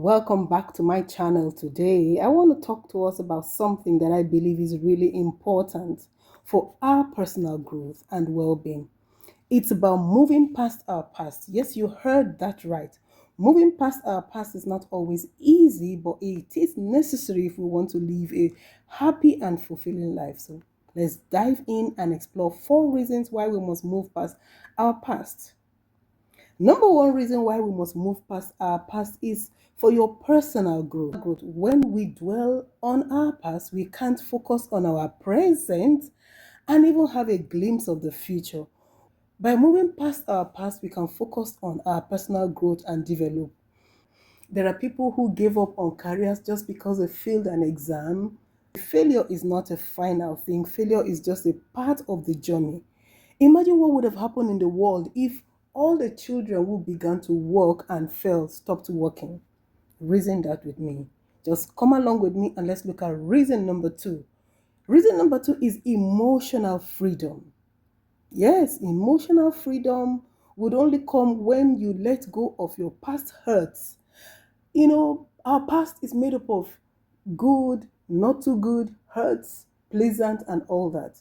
welcome back to my channel. Today I want to talk to us about something that I believe is really important for our personal growth and well-being. It's about moving past our past. Yes, you heard that right. Moving past our past is not always easy, but it is necessary if we want to live a happy and fulfilling life. So let's dive in and explore 4 reasons why we must move past our past. Number one reason why we must move past our past is for your personal growth. When we dwell on our past, we can't focus on our present and even have a glimpse of the future. By moving past our past, we can focus on our personal growth and develop. There are people who gave up on careers just because they failed an exam. Failure is not a final thing, failure is just a part of the journey. Imagine what would have happened in the world if all the children who began to work and failed stopped working. Reason that with me. Just come along with me and let's look at reason number two. Reason number two is emotional freedom. Yes, emotional freedom would only come when you let go of your past hurts. Our past is made up of good, not too good, hurts, pleasant, and all that.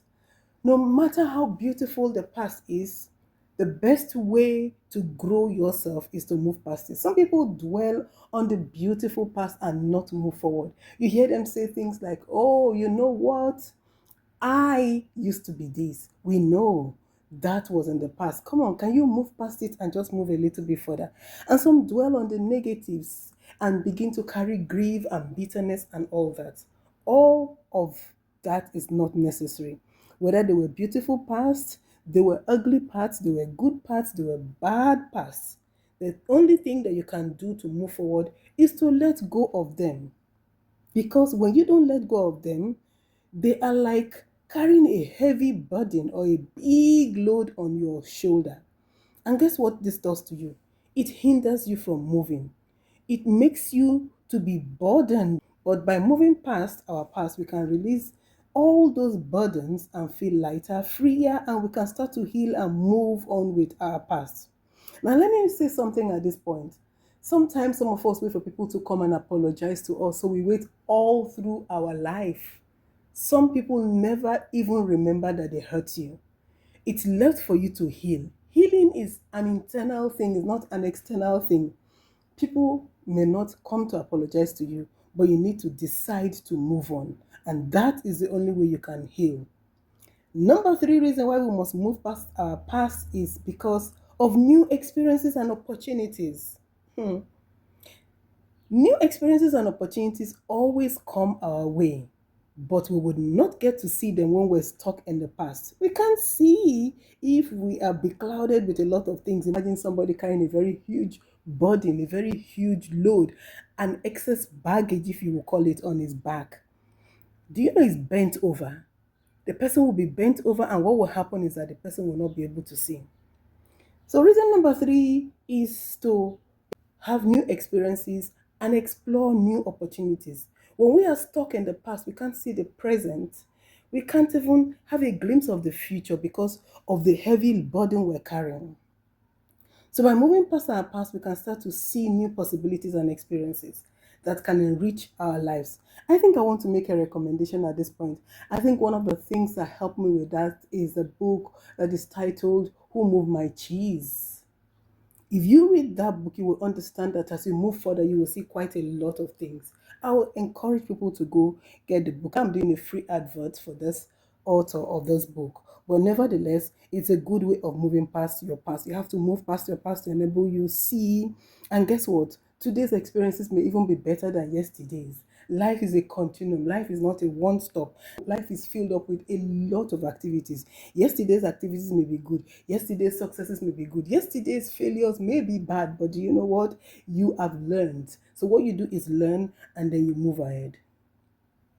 No matter how beautiful the past is, the best way to grow yourself is to move past it. Some people dwell on the beautiful past and not move forward. You hear them say things like, oh, you know what? I used to be this. We know that was in the past. Come on, can you move past it and just move a little bit further? And some dwell on the negatives and begin to carry grief and bitterness and all that. All of that is not necessary. Whether they were beautiful past, they were ugly parts, they were good parts, they were bad parts. The only thing that you can do to move forward is to let go of them. Because when you don't let go of them, they are like carrying a heavy burden or a big load on your shoulder. And guess what this does to you? It hinders you from moving. It makes you to be burdened. But by moving past our past, we can release all those burdens and feel lighter, freer, and we can start to heal and move on with our past. Now, let me say something at this point. Sometimes some of us wait for people to come and apologize to us, so we wait all through our life. Some people never even remember that they hurt you. It's left for you to heal. Healing is an internal thing, it's not an external thing. People may not come to apologize to you, but you need to decide to move on. And that is the only way you can heal. Number three reason why we must move past our past is because of new experiences and opportunities. New experiences and opportunities always come our way, but we would not get to see them when we're stuck in the past. We can't see if we are beclouded with a lot of things. Imagine somebody carrying a very huge burden, a very huge load, an excess baggage, if you will call it, on his back. Do you know he's bent over? The person will be bent over, and what will happen is that the person will not be able to see. So, reason number three is to have new experiences and explore new opportunities. When we are stuck in the past, we can't see the present. We can't even have a glimpse of the future because of the heavy burden we're carrying. So by moving past our past, we can start to see new possibilities and experiences that can enrich our lives. I think I want to make a recommendation at this point. I think one of the things that helped me with that is a book that is titled Who Moved My Cheese? If you read that book, you will understand that as you move further, you will see quite a lot of things. I will encourage people to go get the book. I'm doing a free advert for this author of this book. But nevertheless, it's a good way of moving past your past. You have to move past your past to enable you see. And guess what? Today's experiences may even be better than yesterday's. Life is a continuum. Life is not a one stop. Life is filled up with a lot of activities. Yesterday's activities may be good. Yesterday's successes may be good. Yesterday's failures may be bad. But do you know what? You have learned. So what you do is learn and then you move ahead.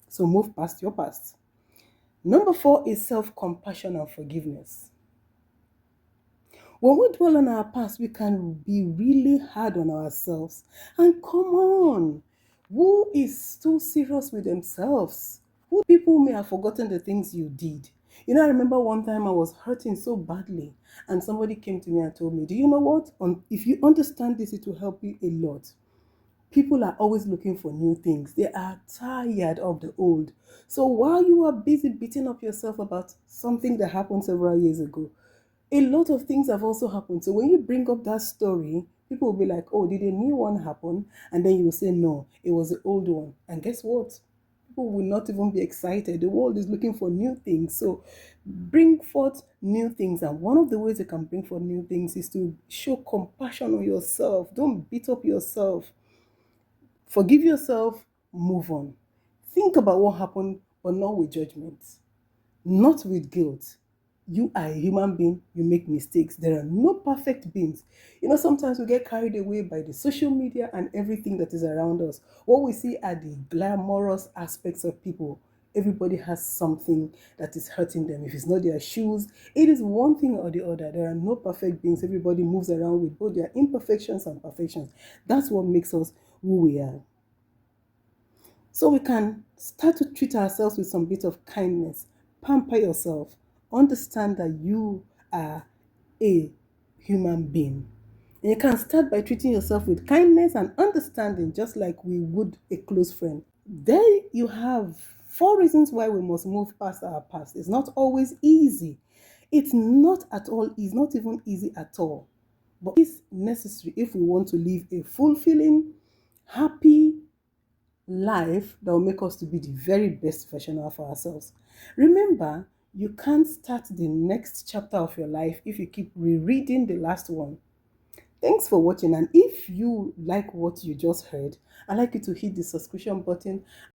So move past your past. Number 4 is self-compassion and forgiveness. When we dwell on our past, we can be really hard on ourselves. And come on, who is too serious with themselves? Who people may have forgotten the things you did. I remember one time I was hurting so badly, and somebody came to me and told me, do you know what? If you understand this, it will help you a lot. People are always looking for new things. They are tired of the old. So while you are busy beating up yourself about something that happened several years ago, a lot of things have also happened. So when you bring up that story, people will be like, oh, did a new one happen? And then you will say, no, it was the old one. And guess what? People will not even be excited. The world is looking for new things. So bring forth new things. And one of the ways you can bring forth new things is to show compassion on yourself. Don't beat up yourself. Forgive yourself, move on. Think about what happened, but not with judgment, not with guilt. You are a human being, you make mistakes. There are no perfect beings. Sometimes we get carried away by the social media and everything that is around us. What we see are the glamorous aspects of people. Everybody has something that is hurting them. If it's not their shoes, it is one thing or the other. There are no perfect beings. Everybody moves around with both their imperfections and perfections. That's what makes us who we are. So we can start to treat ourselves with some bit of kindness. Pamper yourself. Understand that you are a human being. And you can start by treating yourself with kindness and understanding, just like we would a close friend. There you have 4 reasons why we must move past our past. It's not always easy. It's not at all, it's not even easy at all. But it's necessary if we want to live a fulfilling, happy, life that will make us to be the very best version of ourselves. Remember, you can't start the next chapter of your life if you keep rereading the last one. Thanks for watching, and if you like what you just heard, I'd like you to hit the subscription button